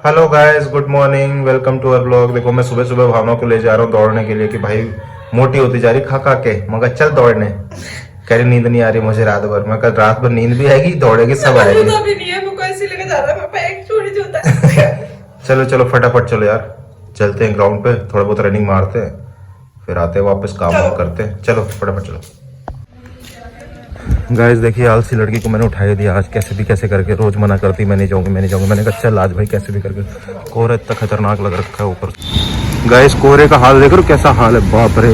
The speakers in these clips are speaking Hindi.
Hello guys, good morning, welcome to our blog. देखो मैं सुबह सुबह भावना को ले जा रहा हूँ दौड़ने के लिए कि भाई मोटी होती जा रही खा खा के। मगर चल दौड़ने। कह रही नींद नहीं आ रही मुझे रात भर। मैं कल रात भर नींद भी आएगी, दौड़ेगी, सब आएगी। तो अभी नहीं है, मुझको ऐसे लगा जा रहा है पापा एक छोड़ी जूता है। चलो चलो फटाफट चलो यार, चलते हैं ग्राउंड पे, थोड़ा बहुत रनिंग मारते हैं, फिर आते हैं वापस काम वाम करते हैं। चलो फटाफट चलो। गाइस देखिए, आलसी लड़की को मैंने उठाई दिया आज कैसे भी कैसे करके। रोज मना करती मैं नहीं जाऊंगी मैं नहीं जाऊंगी। मैंने कहा चल आज भाई कैसे भी करके। कोहरा इतना खतरनाक लग रखा है ऊपर। गाइस कोहरे का हाल देख रहे हो कैसा हाल है, बाप रे।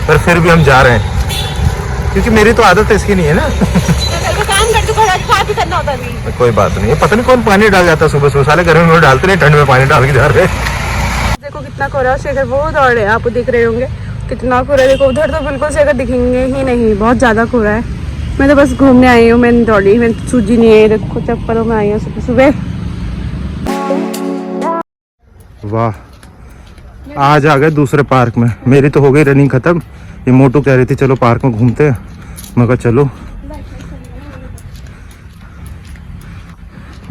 पर फिर भी हम जा रहे हैं क्योंकि मेरी तो आदत इसकी नहीं है ना। काम कर, तू खा भी करना होता नहीं। कोई बात नहीं है, पता नहीं कौन पानी डाल जाता है सुबह सुबह। साले गर्मी में डालते नहीं, ठंड में पानी डाल के जा रहे हैं। देखो कितना कोहरा, शेखर वो दौड़ रहे हैं, आपको दिख रहे होंगे कितना कोहरा। देखो उधर तो बिल्कुल शेखर दिखेंगे ही नहीं, बहुत ज्यादा कोहरा है। मैं तो बस घूमने आई हूँ, मैंने दौड़ी, मैं सूजी नहीं है। देखो चक्करों में आई हूँ सुबह सुबह। वाह, आज आ गए दूसरे पार्क में। मेरी तो हो गई रनिंग खत्म। ये मोटू कह रही थी चलो पार्क में घूमते हैं। मैं कहा चलो।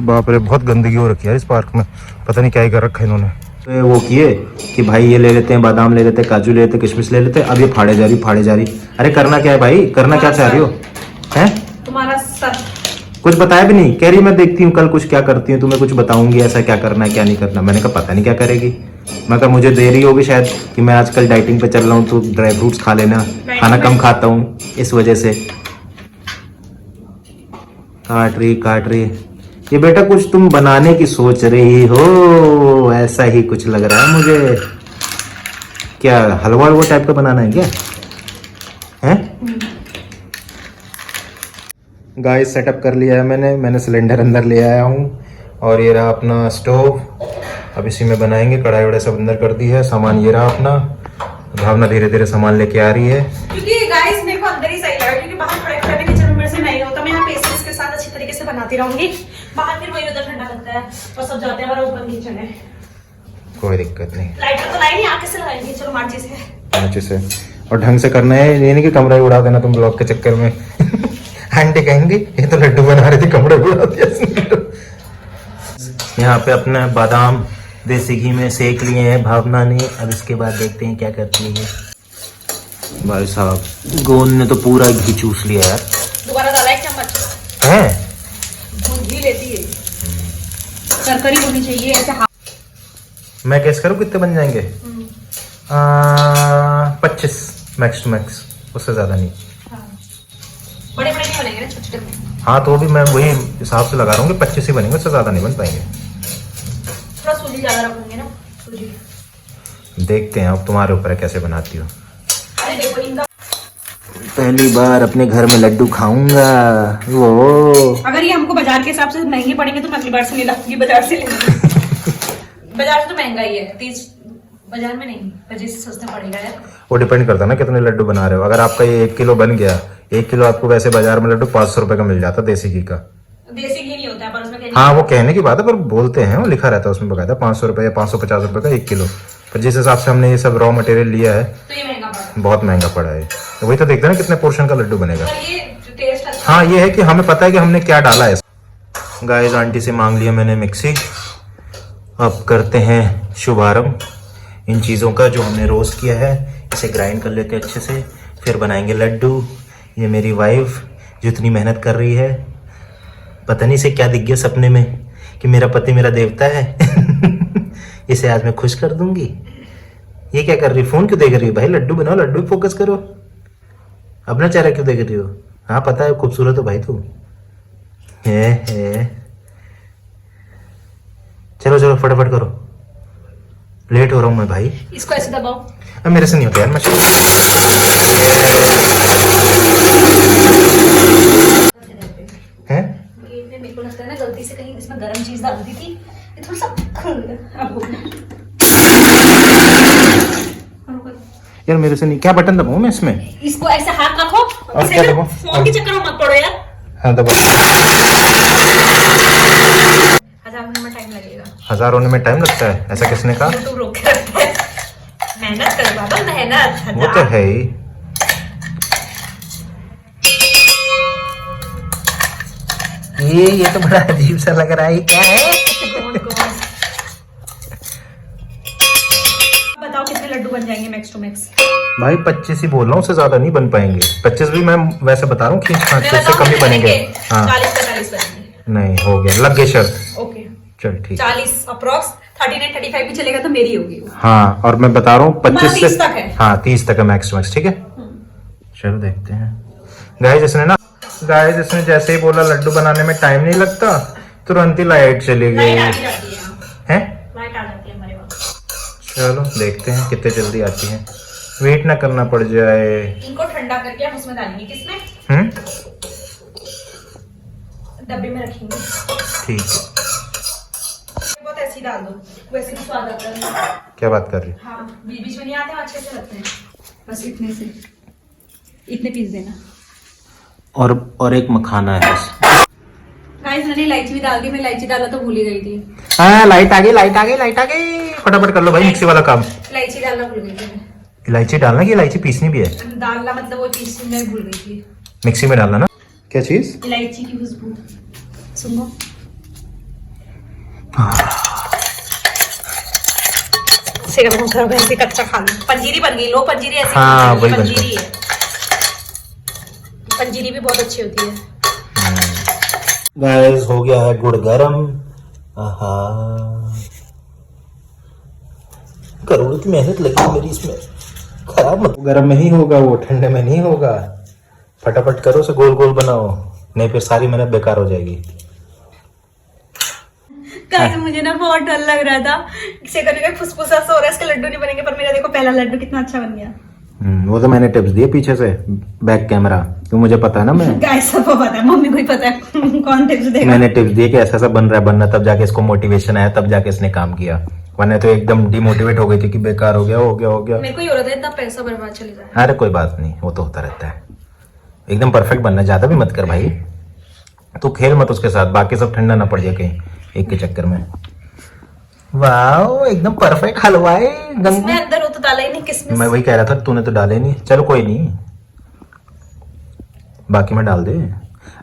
बाप रे, बहुत गंदगी हो रखी है इस पार्क में। पता नहीं क्या ही कर रखा है इन्होंने। तो वो किए कि भाई ये ले लेते हैं, बादाम ले लेते हैं, काजू ले लेते हैं, किशमिश ले लेते हैं। अब ये फाड़े जा रही। अरे करना क्या है भाई, करना क्या चाह रही हो हैं? तुम्हारा सर कुछ बताया भी नहीं। कह रही मैं देखती हूँ कल कुछ क्या करती हूँ, तुम्हें कुछ बताऊंगी ऐसा क्या करना है क्या नहीं करना। मैंने कहा पता नहीं क्या करेगी। मैं कहा मुझे दे रही होगी शायद कि मैं आजकल डाइटिंग पे चल रहा हूँ तो ड्राई फ्रूट्स खा लेना, खाना कम खाता हूँ इस वजह से। काट रही। ये बेटा कुछ तुम बनाने की सोच रही हो, ऐसा ही कुछ लग रहा है मुझे। क्या हलवा वो टाइप का बनाना है क्या है? गाइस सेटअप कर लिया है मैंने सिलेंडर अंदर ले आया हूँ। और ये रहा अपना स्टोव। अब इसी में बनाएंगे। कढ़ाई वढ़ाई सब अंदर कर दी है। सामान ये रहा अपना। भावना धीरे धीरे सामान लेके आ रही है। क्योंकि गाइस मेरे को अंदर ही सही लगा, क्योंकि बाहर खड़े खड़े किचन में मेरे से नहीं होता। मैं यहाँ पेशेंस के साथ अच्छी तरीके से बनाती रहूंगी। बाहर फिर वही उधर ठंडा लगता है और सब जाते हैं, हमारा ऊपर किचन है। कोई दिक्कत नहीं। लाइटर तो लाई नहीं, आके से लगाएंगे। चलो मार्ची से अच्छे से और ढंग से करना है। ये नहीं कि कमरा ही उड़ा देना तुम ब्लॉक के चक्कर में। आंटी कहेंगे ये तो लड्डू बना रही थी, कमरे उड़ा दिया इसने। यहाँ पे अपना बादाम देसी घी में सेक लिए हैं भावना ने। अब इसके बाद देखते हैं क्या करती है। भाई साहब गोंद ने तो पूरा घी चूस लिया यार। दोबारा डाला एक चम्मच है। घी लेती है, करकरी होनी चाहिए ऐसे। मैं गेस करूँ कितने बन जाएंगे? 25 मैक्स टू मैक्स, उससे ज्यादा नहीं। बड़े बड़े नहीं बनेंगे ना, छोटे छोटे। हाँ तो भी मैं वही हिसाब से लगा रहा हूँ कि 25 ही बनेंगे, उससे ज्यादा नहीं बन पाएंगे। थोड़ा सूजी ज्यादा रखूंगे ना, सूजी। देखते हैं अब तुम्हारे ऊपर है कैसे बनाती हो। अरे देखो इनका, पहली बार अपने घर में लड्डू खाऊंगा। वो अगर ये हमको बाजार के हिसाब से महंगे पड़ेंगे तो मैं अगली बार से नहीं लाऊंगी, बाजार से लेंगे। बाजार से तो महंगा ही है 30, बाजार में नहीं, 25 से सस्ता पड़ेगा यार। वो डिपेंड करता है ना कितने लड्डू बना रहे हो। अगर आपका ये 1 किलो बन गया, 1 किलो आपको वैसे बाजार में लड्डू 500 रुपए का मिल जाता देसी घी का। देसी घी नहीं होता है पर उसमें हाँ वो कहने की बात है, पर बोलते हैं वो लिखा रहता है उसमें बकायदा 500 रुपए या 550 रुपए का 1 किलो। पर जिस हिसाब से हमने ये सब रॉ मटेरियल लिया है तो ये महंगा पड़ा। बहुत महंगा पड़ा है। तो वही तो देखते हैं ना कितने पोर्शन का लड्डू बनेगा। पर ये जो टेस्ट अच्छा हाँ ये है कि हमें पता है कि हमने क्या डाला है। गाइस आंटी से मांग लिया मैंने मिक्सी। अब करते हैं शुभारंभ इन चीज़ों का जो हमने रोस्ट किया है। इसे ग्राइंड कर लेते हैं अच्छे से, फिर बनाएंगे लड्डू। ये मेरी वाइफ जो इतनी मेहनत कर रही है, पता नहीं इसे क्या दिख गया सपने में कि मेरा पति मेरा देवता है। इसे आज मैं खुश कर दूंगी। ये क्या कर रही है, फोन क्यों देख रही है? भाई लड्डू बनाओ, लड्डू फोकस करो। अपना चेहरा क्यों देख रही हो? हाँ पता है खूबसूरत हो भाई तू है। चलो चलो फटाफट करो, लेट हो रहा हूँ मैं भाई। इसको ऐसे दबाओ। अब मेरे से नहीं होता यार, मैं हैं? ये मेरे को लगता है ना गलती से कहीं इसमें गरम चीज डाल दी थी, ये थोड़ा सा अब हो गया। यार मेरे से नहीं। क्या बटन दबाऊं मैं इसमें? इसको ऐसे हाथ रखो और क्या दबाऊं? फोन के चक्कर में मत पड़ो यार। हाँ दबाओ। 1000 मिनट में टाइम लगेगा। 1000 होने में टाइम लगता है, ऐसा किसने कहा? यूट्यूब रोक के रखते हैं। मेहनत कर बाबा, मेहनत। वो तो है ही। ये तो बड़ा अजीब सा लग रहा है, क्या है? बताओ कितने लड्डू बन जाएंगे मैक्स टू मैक्स? भाई 25 ही बोल रहा हूँ, उससे ज्यादा नहीं बन पाएंगे। 25 भी मैं वैसे बता रहा हूँ, खींच खांच से इससे कम ही बनेंगे। हाँ 40-45 बनेंगे। नहीं, हो गया, लग गई शर्त। ओके चल ठीक। 40 अप्रोक्स, 39-35 भी चलेगा तो मेरी होगी। हाँ, और मैं बता रहा हूँ 25 30 से तक है। हाँ 30 तक है मैक्स टू मैक्स, ठीक है। चलो देखते हैं। गाइस इसने जैसे ही बोला लड्डू बनाने में टाइम नहीं लगता, तुरंत ही लाइट चली गई लाइट आती रहती है, है। लाइट आ जाती है हमारे वहाँ। चलो देखते हैं कितने जल्दी आती है, वेट ना करना पड़ जाए। इनको ठंडा करके हम उसमें डालेंगे, किसमें? डब्बे में रखेंगे। ठीक है। बहुत ऐसी डाल दो, वैसे भी स्वाद आता है। क्या बात कर रही है? हाँ बीच बीच में नहीं आते, अच्छे से लगते हैं। बस इतने से, इतने पीस देना। और एक मखाना है बस। गाइस मैंने इलायची भी डाल दी, मैं इलायची डाला तो भूल ही गई थी। हाँ, लाइट आ गई, फटाफट कर लो भाई मिक्सी वाला काम। इलायची डालना भूल गई थी मैं। इलायची डालना कि इलायची पीसनी भी है? डालना मतलब वो चीज मैं भूल गई थी। मिक्सी में डालना ना। क्या चीज? इलायची की खुशबू। सुनो कच्चा खा लो। पंजीरी बन गई, लो पंजीरी ऐसी हाँ, बनती है, वही पंजीरी है। पंजीरी भी बहुत अच्छी होती है। गाइस हो गया है गुड़ गरम। आहा, करोड़ों की मेहनत लगी मेरी इसमें, खराब मत। गरम में ही होगा वो, ठंडे में नहीं होगा। फटाफट करो, उसे गोल गोल बनाओ, नहीं फिर सारी मेहनत बेकार हो जाएगी। गाइस मुझे ना बहुत डर लग रहा था, सेकंड का फुसफुसा सा हो रहा है, इसके लड्डू नहीं बनेंगे, पर मेरा देखो पहला लड्डू कितना अच्छा बन गया। वो तो मैंने टिप्स दिए पीछे से, बैक कैमरा, क्यों मुझे पता है ना। मैं गाइस सबको पता है, मम्मी को ही पता है कौन टिप्स देगा। मैंने टिप्स दिए कि ऐसा ऐसा बन रहा है, बनना, तब जाके इसको मोटिवेशन आया, तब जाके इसने काम किया, वरना तो एकदम डिमोटिवेट हो गई थी कि बेकार हो गया। मेरे को ये हो रहा था इतना पैसा बर्बाद चले जाए। अरे कोई बात नहीं, वो तो होता रहता है। एकदम परफेक्ट बनना, ज्यादा भी मत कर भाई, तू खेल मत उसके साथ, बाकी सब ठंडा ना पड़ जाए कहीं एक के चक्कर में। वाओ, एकदम परफेक्ट हलवा है। इसमें अंदर वो तो डाला ही नहीं, किसमें? मैं वही कह रहा था, तूने तो डाले नहीं। चलो कोई नहीं, बाकी में डाल दे।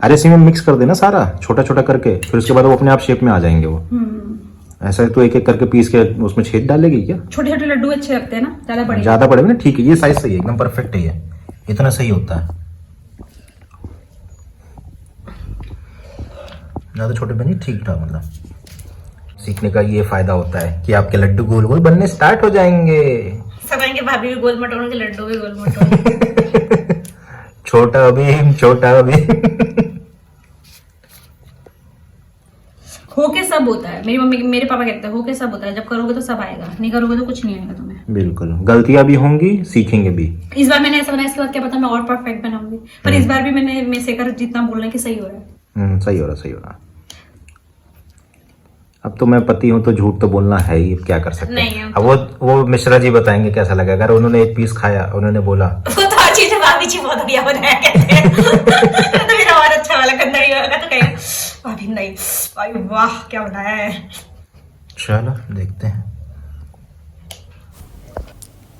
अरे इसी में मिक्स कर देना सारा, छोटा छोटा करके, फिर उसके बाद वो अपने आप शेप में आ जाएंगे वो। ऐसा तो एक एक करके पीस के उसमें छेद डालेगी क्या? छोटे छोटे लड्डू अच्छे लगते हैं ना, ज्यादा बड़े ज्यादा बड़े भी ना, ठीक है, ये साइज सही है, एकदम परफेक्ट है ये, इतना सही होता है। ज्यादा छोटे भी नहीं, ठीक ठाक, मतलब सीखने का ये फायदा होता है कि आपके लड्डू गोल गोल बनने स्टार्ट हो जाएंगे। सब आएंगे, भाभी भी गोल मटोलों के लड्डू भी गोल मटोलों। छोटा भी हो के सब होता है, मेरी मम्मी मेरे पापा कहते हैं हो के सब होता है, जब करोगे तो सब आएगा, नहीं करोगे तो कुछ नहीं आएगा तुम्हें। बिल्कुल, गलतियां भी होंगी, सीखेंगे भी। इस बार मैंने ऐसा बनाया, इसके बाद क्या पता मैं और परफेक्ट बनाऊंगी, पर इस बार भी मैं सेकर जितना बोल रहे हैं कि सही हो रहा है। सही हो रहा। अब तो मैं पति हूँ तो झूठ तो बोलना है ही, क्या कर सकते नहीं, हैं। अब वो मिश्रा जी बताएंगे कैसा लगा, अगर उन्होंने एक पीस खाया, उन्होंने बोला वो तो हर चीज भाभी जी बहुत बढ़िया बनाया कहते हैं। तो मेरा और अच्छा वाला गंदा ही होगा तो कहेगा भाभी नहीं, भाई वाह क्या बनाया है। चलो देखते हैं।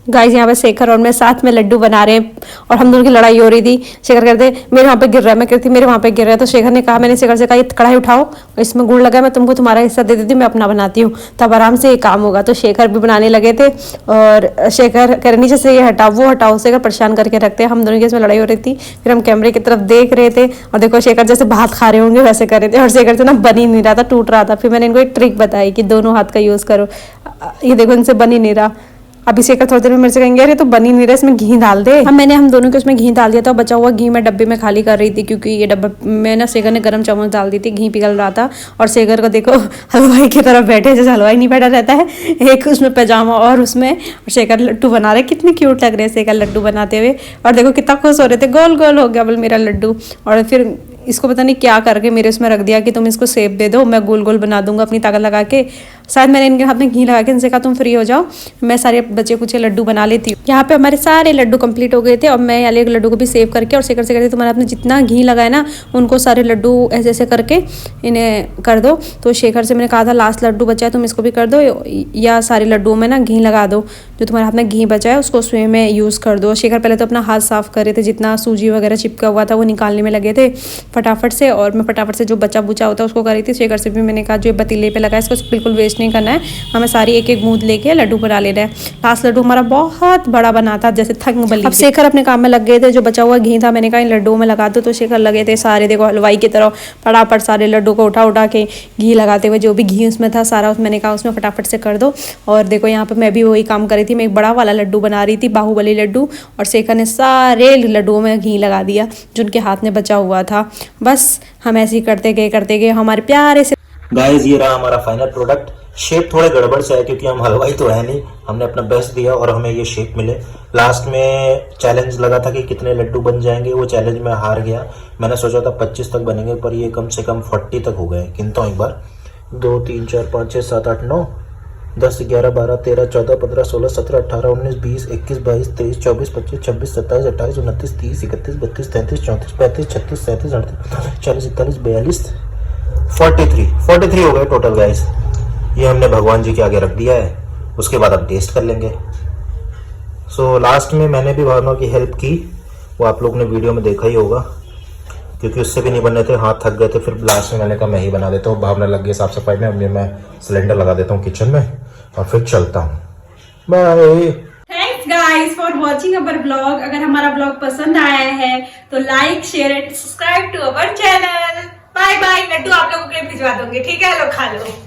गाइस यहाँ पे शेखर और मैं साथ में लड्डू बना रहे हैं और हम दोनों की लड़ाई हो रही थी। शेखर कहते मेरे वहाँ पे गिर रहा है, मैं कहती मेरे वहाँ पे गिर रहा है। तो शेखर ने कहा, मैंने शेखर से कहा ये कढ़ाई उठाओ, इसमें गुड़ लगा, मैं तुमको तुम्हारा हिस्सा दे देती हूँ, मैं अपना बनाती हूँ, तब आराम से ये काम होगा। तो शेखर भी बनाने लगे थे और शेखर कह रहे नीचे से ये हटाओ वो हटाओ, शेखर परेशान करके रखते हैं। हम दोनों की इसमें लड़ाई हो रही थी। फिर हम कैमरे की तरफ देख रहे थे और देखो शेखर जैसे भात खा रहे होंगे वैसे कर रहे थे और शेखर से ना बन ही नहीं रहा था, टूट रहा था। फिर मैंने इनको एक ट्रिक बताई कि दोनों हाथ का यूज़ करो। ये देखो इनसे बन ही नहीं रहा। अभी शेखर थोड़ी देर में मेरे से कहेंगे अरे तो बनी नहीं रहा, इसमें घी डाल दे। हम दोनों के उसमें घी डाल दिया था, बचा हुआ घी मैं डब्बे में खाली कर रही थी क्योंकि ये डब्बा में ना शेखर ने गर्म चम्मच डाल दी थी, घी पिघल रहा था। और शेखर को देखो हलवाई की तरफ बैठे, जैसे हलवाई नहीं बैठा रहता है, एक उसमें पैजामा और उसमें शेखर लड्डू बना रहे, कितने क्यूट लग रहे हैं शेखर लड्डू बनाते हुए। और देखो कितना खुश हो रहे थे, गोल गोल हो गया बोल मेरा लड्डू। और फिर इसको पता नहीं क्या करके मेरे उसमें रख दिया कि तुम इसको शेप दे दो, मैं गोल गोल बना दूंगा अपनी ताकत लगा के। शायद मैंने इनके हाथ में घी लगा के इनसे कहा तुम फ्री हो जाओ, मैं सारे बच्चे कुछ लड्डू बना लेती हूँ। यहाँ पे हमारे सारे लड्डू कंप्लीट हो गए थे। अब मैं वाले लड्डू को भी सेव करके और शेखर से कहती तुम्हारे आपने जितना घी लगाया ना उनको सारे लड्डू ऐसे ऐसे करके इन्हें कर दो। तो शेखर से मैंने कहा था लास्ट लड्डू बचा है तुम इसको भी कर दो या सारे लड्डुओं में ना घी लगा दो, जो तुम्हारे हाथ में घी बचा है उसको उसमें में यूज़ कर दो। शेखर पहले तो अपना हाथ साफ कर रहे थे, जितना सूजी वगैरह चिपका हुआ था वो निकालने में लगे थे फटाफट से, और मैं फटाफट से जो बचा बुचा होता है उसको कर रही थी। शेखर से भी मैंने कहा जो पतीले पे लगा है इसको बिल्कुल वेस्ट नहीं करना है, हमें सारी एक एक बूंद लेके लड्डू बना लेना है। लास्ट लड्डू हमारा बहुत बड़ा बना था जैसे थंग बली। अब शेखर अपने काम में लग गए थे, जो बचा हुआ घी था मैंने कहा इन लड्डुओं में लगा दो, तो शेखर लगे थे सारे देखो हलवाई की तरह फटाफट सारे लड्डू को उठा उठा के घी लगाते हुए, जो भी घी उसमें था सारा मैंने कहा उसमें फटाफट से कर दो। और देखो यहाँ पे मैं भी वही काम कर रही थी, मैं एक बड़ा वाला लड्डू बना रही थी बाहुबली लड्डू, और शेखर ने सारे लड्डुओं में घी लगा दिया जो उनके हाथ में बचा हुआ था। बस हम ऐसे ही करते गए हमारे प्यारे से। गाइस ये रहा हमारा फाइनल प्रोडक्ट। शेप थोड़े गड़बड़ से है क्योंकि हम हलवाई तो है नहीं, हमने अपना बेस्ट दिया और हमें ये शेप मिले। लास्ट में चैलेंज लगा था कि कितने लड्डू बन जाएंगे, वो चैलेंज में हार गया। मैंने सोचा था 25 तक बनेंगे पर ये कम से कम 40 तक हो गए। गिनता हूँ एक बार, 2 3 4 5 6 7 8 9 10 11 12 13 14 15 16 17 18 19 20 21 22 23 24 25 26 27 28 29 30 31 32 33 34 35 36 37 38 40 41 42 43 हो गए टोटल गाइस। ये हमने भगवान जी के आगे रख दिया है, उसके बाद अब टेस्ट कर लेंगे। सो लास्ट में मैंने भी भावना की हेल्प की, वो आप लोग ने वीडियो में देखा ही होगा, क्योंकि उससे भी नहीं बने थे, हाथ थक गए थे। फिर लास्ट में मैंने कहा मैं ही बना देता हूँ। भावना लग गई साफ सफाई में, अभी मैं सिलेंडर लगा देता हूँ किचन में और फिर चलता हूँ। Bye. Thanks guys for watching our blog. अगर हमारा ब्लॉग पसंद आया है तो like share and subscribe to our channel. Bye bye. Laddu आप लोगों के लिए भिजवा दूंगी, ठीक है? लो खा लो।